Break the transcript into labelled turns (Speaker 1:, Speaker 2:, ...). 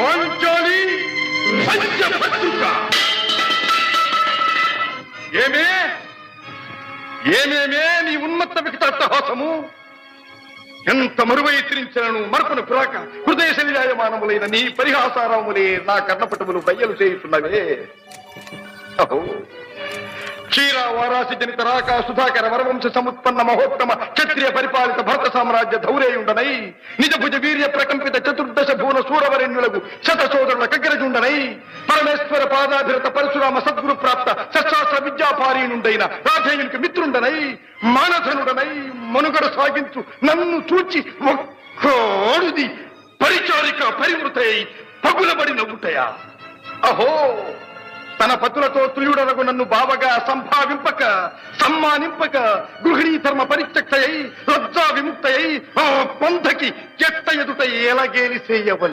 Speaker 1: పాంచాలి పంచభద్రుక. ఏమేమే నీ ఉన్మత్త వికటాట్టహాసము! ఎంత మరువై తిరించను మరపును పురాక హృదయ శల్యాయమానములైన నీ పరిహాసారములే నా కర్ణపటములు బయ్యలు చేయుతున్నవే. అహో, క్షీర వారాసి జనిత రాక సుధాకర వరవంశ సముత్పన్న మహోత్తమ క్షత్రియ పరిపాలిత భరత సామ్రాజ్య ధౌరేయుండనై నిజ భుజ వీర్య ప్రకంపిత చతుర్దశ భూన సూరవరెణ్యులకు శత సోదరుల కగ్గరజుండనై పరమేశ్వర పాదాభిరత పరశురామ సద్గురు ప్రాప్త శస్త్రాస్త్ర విద్యాపారీనుండైన రాధేయునికి మిత్రుండనై మానధనుడనై మనుగడ సాగించు నన్ను చూచి ఒక్కోడుది పరిచారిక పరివృతై పగులబడి నవ్వుటయా. అహో, తన పతులతో తుల్యుడనగు నన్ను బావగా సంభావింపక సమ్మానింపక గృహిణీ ధర్మ పరిత్యక్తయై లజ్జా విముక్తయై ఆ పంథకి చెత్త ఎదుట ఎలాగేలి చేయవలె.